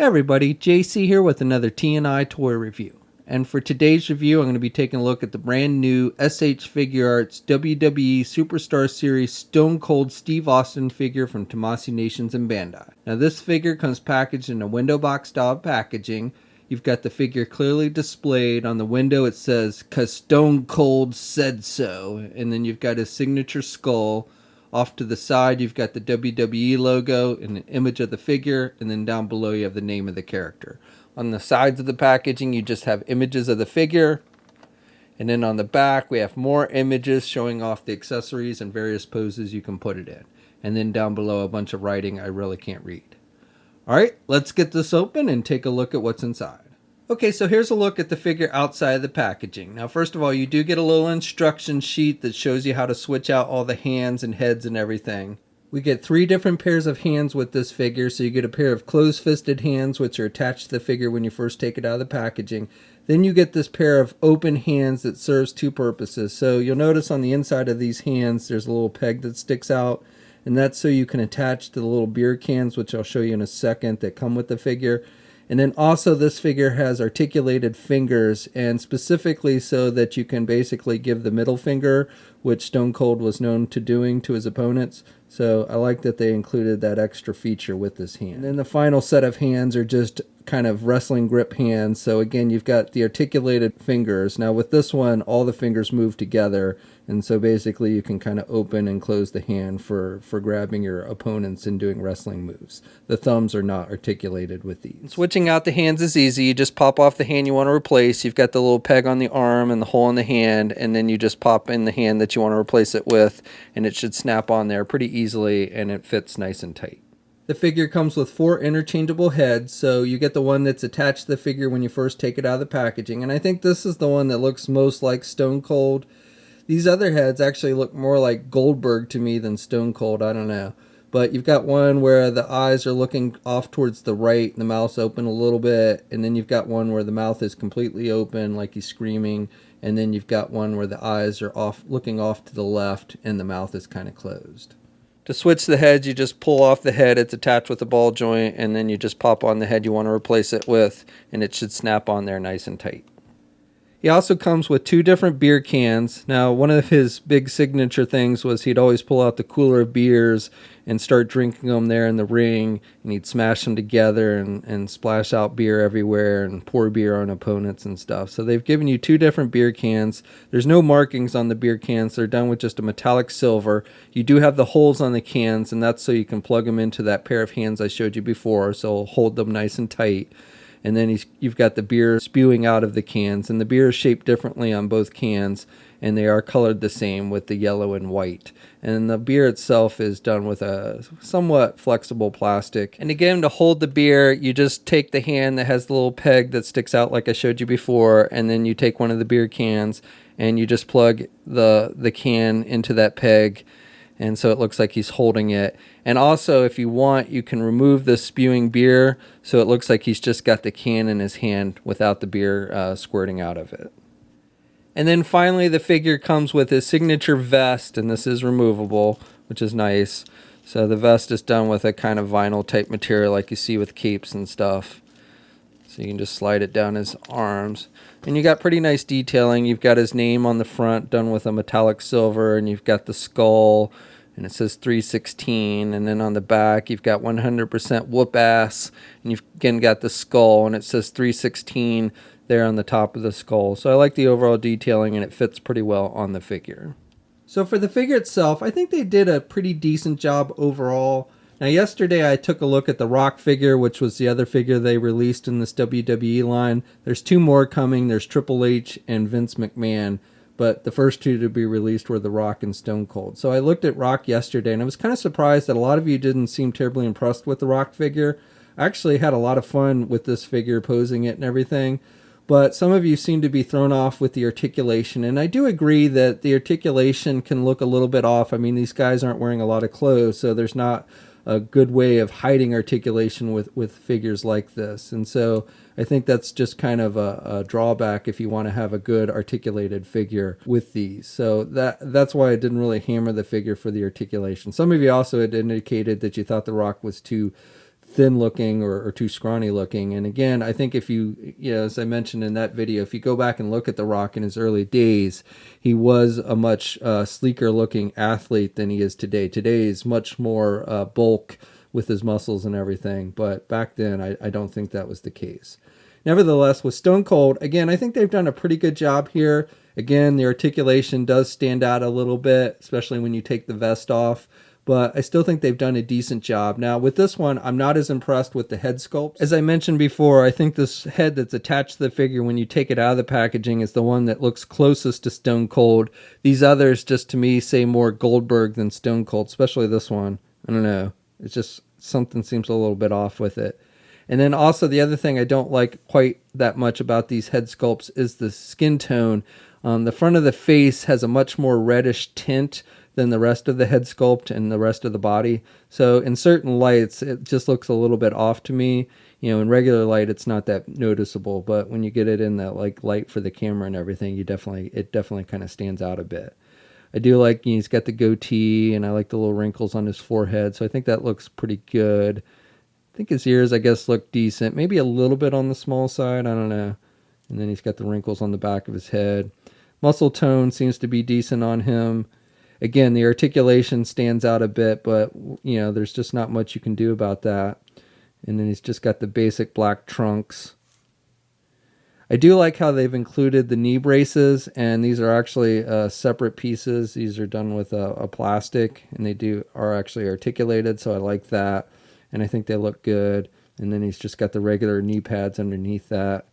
Hey everybody, JC here with another T&I toy review. And for today's review, I'm going to be taking a look at the brand new SH Figuarts WWE Superstar Series Stone Cold Steve Austin figure from Tamashii Nations and Bandai. Now this figure comes packaged in a window box style packaging. You've got the figure clearly displayed. On the window it says, "'Cause Stone Cold said so." And then you've got his signature skull. Off to the side, you've got the WWE logo and an image of the figure, and then down below you have the name of the character. On the sides of the packaging, you just have images of the figure, and then on the back, we have more images showing off the accessories and various poses you can put it in. And then down below, a bunch of writing I really can't read. All right, let's get this open and take a look at what's inside. Okay, so here's a look at the figure outside of the packaging. Now, first of all, you do get a little instruction sheet that shows you how to switch out all the hands and heads and everything. We get 3 different pairs of hands with this figure. So you get a pair of closed-fisted hands, which are attached to the figure when you first take it out of the packaging. Then you get this pair of open hands that serves 2 purposes. So you'll notice on the inside of these hands, there's a little peg that sticks out. And that's so you can attach to the little beer cans, which I'll show you in a second, that come with the figure. And then also this figure has articulated fingers, and specifically so that you can basically give the middle finger, which Stone Cold was known to doing to his opponents. So I like that they included that extra feature with this hand. And then the final set of hands are just kind of wrestling grip hands. So again, you've got the articulated fingers. Now with this one, all the fingers move together. And so basically you can kind of open and close the hand for grabbing your opponents and doing wrestling moves. The thumbs are not articulated with these. Switching out the hands is easy. You just pop off the hand you want to replace. You've got the little peg on the arm and the hole in the hand, and then you just pop in the hand that you want to replace it with, and it should snap on there pretty easily, and it fits nice and tight. The figure comes with 4 interchangeable heads, so you get the one that's attached to the figure when you first take it out of the packaging, and I think this is the one that looks most like Stone Cold. These other heads actually look more like Goldberg to me than Stone Cold, I don't know. But you've got one where the eyes are looking off towards the right and the mouth's open a little bit, and then you've got one where the mouth is completely open like he's screaming, and then you've got one where the eyes are looking off to the left and the mouth is kind of closed. To switch the heads, you just pull off the head. It's attached with a ball joint, and then you just pop on the head you want to replace it with, and it should snap on there nice and tight. He also comes with 2 different beer cans. Now, one of his big signature things was he'd always pull out the cooler of beers and start drinking them there in the ring, and he'd smash them together and splash out beer everywhere and pour beer on opponents and stuff. So they've given you 2 different beer cans. There's no markings on the beer cans. They're done with just a metallic silver. You do have the holes on the cans, and that's so you can plug them into that pair of hands I showed you before, so it'll hold them nice and tight. And then you've got the beer spewing out of the cans, and the beer is shaped differently on both cans, and they are colored the same with the yellow and white. And the beer itself is done with a somewhat flexible plastic. And again, to hold the beer, you just take the hand that has the little peg that sticks out like I showed you before, and then you take one of the beer cans and you just plug the can into that peg, and so it looks like he's holding it. And also, if you want, you can remove the spewing beer, so it looks like he's just got the can in his hand without the beer squirting out of it. And then finally, the figure comes with his signature vest, and this is removable, which is nice. So the vest is done with a kind of vinyl type material like you see with capes and stuff. So you can just slide it down his arms. And you got pretty nice detailing. You've got his name on the front done with a metallic silver, and you've got the skull, and it says 316. And then on the back, you've got 100% whoop ass, and you've again got the skull, and it says 316 there on the top of the skull. So I like the overall detailing, and it fits pretty well on the figure. So for the figure itself, I think they did a pretty decent job overall. Now yesterday I took a look at the Rock figure, which was the other figure they released in this WWE line. There's 2 more coming. There's Triple H and Vince McMahon, but the first 2 to be released were the Rock and Stone Cold. So I looked at Rock yesterday, and I was kind of surprised that a lot of you didn't seem terribly impressed with the Rock figure. I actually had a lot of fun with this figure, posing it and everything. But some of you seem to be thrown off with the articulation, and I do agree that the articulation can look a little bit off. I mean, these guys aren't wearing a lot of clothes, so there's not a good way of hiding articulation with figures like this. And so I think that's just kind of a drawback if you want to have a good articulated figure with these. So that's why I didn't really hammer the figure for the articulation. Some of you also had indicated that you thought the Rock was too thin looking or too scrawny looking. And again, I think if you, as I mentioned in that video, if you go back and look at The Rock in his early days, he was a much sleeker looking athlete than he is today. Today is much more bulk with his muscles and everything. But back then, I don't think that was the case. Nevertheless, with Stone Cold, again, I think they've done a pretty good job here. Again, the articulation does stand out a little bit, especially when you take the vest off. But I still think they've done a decent job. Now, with this one, I'm not as impressed with the head sculpt. As I mentioned before, I think this head that's attached to the figure when you take it out of the packaging is the one that looks closest to Stone Cold. These others, just to me, say more Goldberg than Stone Cold, especially this one. I don't know. It's just something seems a little bit off with it. And then also the other thing I don't like quite that much about these head sculpts is the skin tone. The front of the face has a much more reddish tint than the rest of the head sculpt and the rest of the body. So in certain lights, it just looks a little bit off to me. In regular light, it's not that noticeable, but when you get it in that light for the camera and everything, it definitely kind of stands out a bit. I do like he's got the goatee, and I like the little wrinkles on his forehead, so I think that looks pretty good. I think his ears, I guess, look decent. Maybe a little bit on the small side. I don't know. And then he's got the wrinkles on the back of his head. Muscle tone seems to be decent on him. Again, the articulation stands out a bit, but, there's just not much you can do about that. And then he's just got the basic black trunks. I do like how they've included the knee braces, and these are actually separate pieces. These are done with a plastic, and are actually articulated, so I like that. And I think they look good. And then he's just got the regular knee pads underneath that.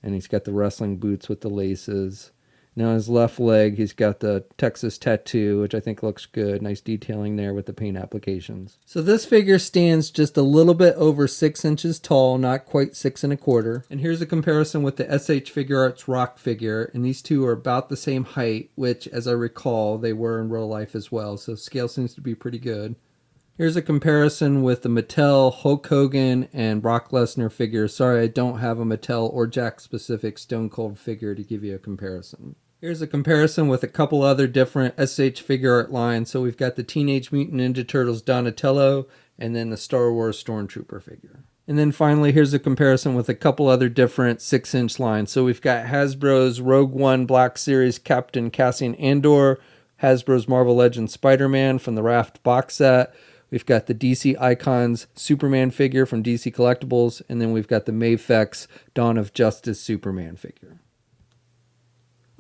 And he's got the wrestling boots with the laces. Now on his left leg, he's got the Texas tattoo, which I think looks good. Nice detailing there with the paint applications. So this figure stands just a little bit over 6 inches tall, not quite 6 1/4. And here's a comparison with the SH Figuarts Rock figure. And these two are about the same height, which, as I recall, they were in real life as well. So scale seems to be pretty good. Here's a comparison with the Mattel Hulk Hogan and Brock Lesnar figure. Sorry, I don't have a Mattel or Jack specific Stone Cold figure to give you a comparison. Here's a comparison with a couple other different SH Figuart lines. So we've got the Teenage Mutant Ninja Turtles Donatello and then the Star Wars Stormtrooper figure. And then finally, here's a comparison with a couple other different 6-inch lines. So we've got Hasbro's Rogue One Black Series Captain Cassian Andor, Hasbro's Marvel Legends Spider-Man from the Raft box set. We've got the DC Icons Superman figure from DC Collectibles, and then we've got the Mafex Dawn of Justice Superman figure.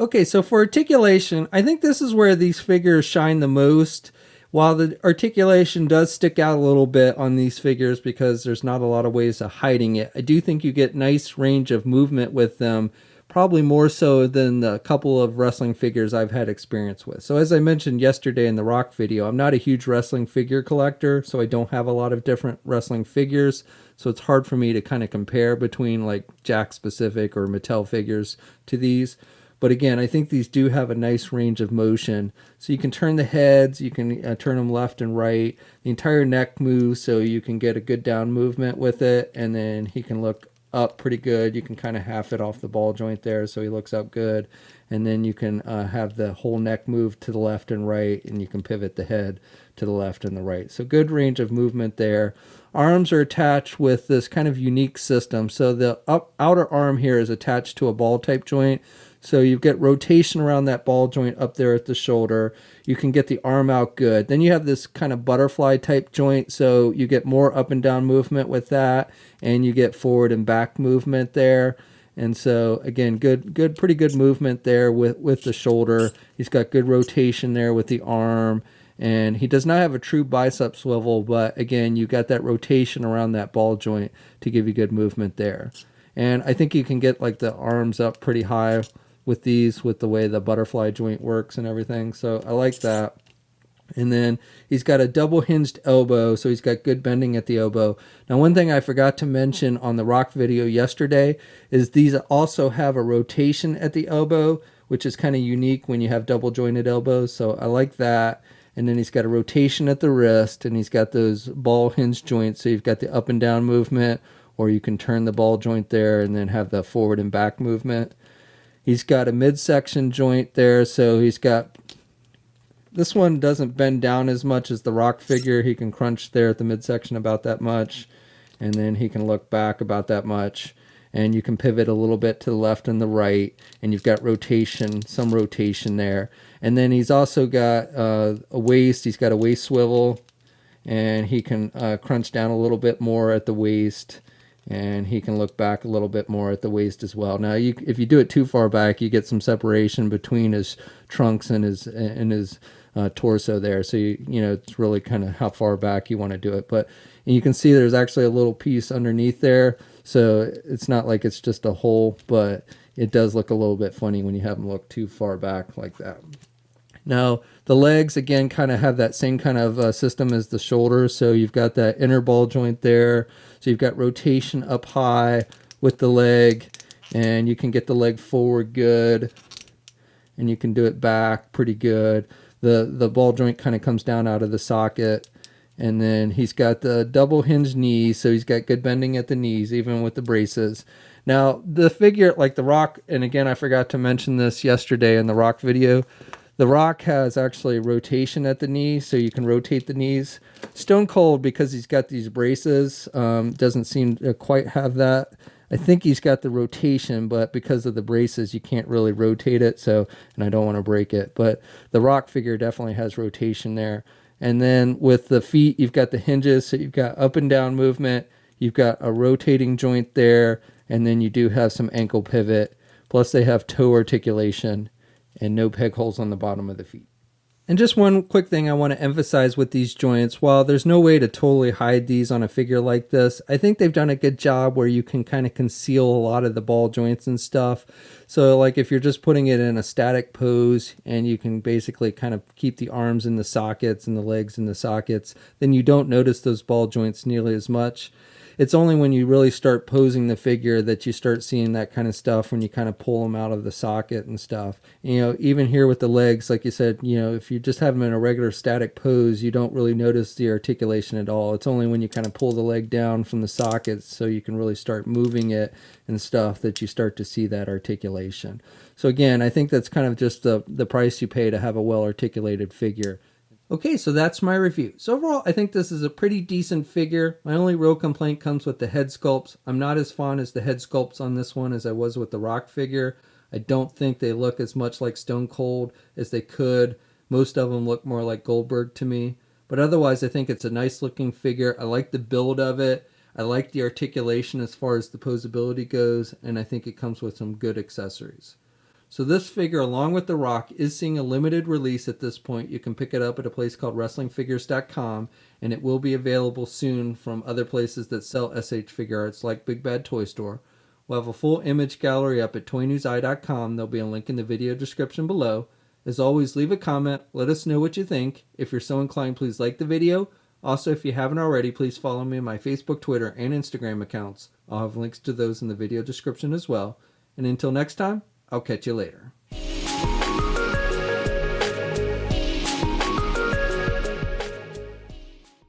Okay, so for articulation, I think this is where these figures shine the most. While the articulation does stick out a little bit on these figures because there's not a lot of ways of hiding it, I do think you get nice range of movement with them, probably more so than the couple of wrestling figures I've had experience with. So as I mentioned yesterday in the Rock video, I'm not a huge wrestling figure collector, so I don't have a lot of different wrestling figures. So it's hard for me to kind of compare between like Jack specific or Mattel figures to these. But again, I think these do have a nice range of motion. So you can turn the heads, you can turn them left and right. The entire neck moves, so you can get a good down movement with it. And then he can look up pretty good. You can kind of half it off the ball joint there, so he looks up good. And then you can have the whole neck move to the left and right, and you can pivot the head to the left and the right. So good range of movement there. Arms are attached with this kind of unique system. So the outer arm here is attached to a ball type joint. So you get rotation around that ball joint up there at the shoulder. You can get the arm out good. Then you have this kind of butterfly type joint, so you get more up and down movement with that, and you get forward and back movement there. And so again, pretty good movement there with the shoulder. He's got good rotation there with the arm, and he does not have a true bicep swivel, but again, you got that rotation around that ball joint to give you good movement there. And I think you can get like the arms up pretty high with these, with the way the butterfly joint works and everything. So I like that. And then he's got a double hinged elbow, so he's got good bending at the elbow. Now, one thing I forgot to mention on the Rock video yesterday is these also have a rotation at the elbow, which is kind of unique when you have double jointed elbows. So I like that. And then he's got a rotation at the wrist, and he's got those ball hinge joints. So you've got the up and down movement, or you can turn the ball joint there and then have the forward and back movement. He's got a midsection joint there, so he's got... This one doesn't bend down as much as the Rock figure. He can crunch there at the midsection about that much. and then he can look back about that much, and you can pivot a little bit to the left and the right, and you've got rotation, some rotation there. And then he's also got a waist. He's got a waist swivel, and he can crunch down a little bit more at the waist, and he can look back a little bit more at the waist as well. Now, if you do it too far back, you get some separation between his trunks and his torso there. So you know it's really kind of how far back you want to do it. But and you can see there's actually a little piece underneath there, so it's not like it's just a hole, but it does look a little bit funny when you have them look too far back like that. Now, the legs, again, kind of have that same kind of system as the shoulders. So you've got that inner ball joint there. So you've got rotation up high with the leg, and you can get the leg forward good, and you can do it back pretty good. The ball joint kind of comes down out of the socket, and then he's got the double hinge knees, so he's got good bending at the knees, even with the braces. Now, the figure, like the Rock, and again, I forgot to mention this yesterday in the Rock video, the Rock has actually rotation at the knee, so you can rotate the knees. Stone Cold, because he's got these braces, doesn't seem to quite have that. I think he's got the rotation, but because of the braces, you can't really rotate it, so, and I don't want to break it. But the Rock figure definitely has rotation there. And then with the feet, you've got the hinges, so you've got up and down movement. You've got a rotating joint there, and then you do have some ankle pivot. Plus they have toe articulation and no peg holes on the bottom of the feet. And just one quick thing I want to emphasize with these joints, while there's no way to totally hide these on a figure like this, I think they've done a good job where you can kind of conceal a lot of the ball joints and stuff. So like if you're just putting it in a static pose and you can basically kind of keep the arms in the sockets and the legs in the sockets, then you don't notice those ball joints nearly as much. It's only when you really start posing the figure that you start seeing that kind of stuff, when you kind of pull them out of the socket and stuff. You know, even here with the legs, like you said, you know, if you just have them in a regular static pose, you don't really notice the articulation at all. It's only when you kind of pull the leg down from the sockets so you can really start moving it and stuff that you start to see that articulation. So again, I think that's kind of just the price you pay to have a well-articulated figure. Okay, so that's my review. So overall, I think this is a pretty decent figure. My only real complaint comes with the head sculpts. I'm not as fond as the head sculpts on this one as I was with the Rock figure. I don't think they look as much like Stone Cold as they could. Most of them look more like Goldberg to me. But otherwise, I think it's a nice looking figure. I like the build of it. I like the articulation as far as the posability goes. And I think it comes with some good accessories. So this figure, along with The Rock, is seeing a limited release at this point. You can pick it up at a place called WrestlingFigures.com, and it will be available soon from other places that sell SH Figuarts, like Big Bad Toy Store. We'll have a full image gallery up at ToyNewsEye.com. There'll be a link in the video description below. As always, leave a comment. Let us know what you think. If you're so inclined, please like the video. Also, if you haven't already, please follow me on my Facebook, Twitter, and Instagram accounts. I'll have links to those in the video description as well. And until next time, I'll catch you later.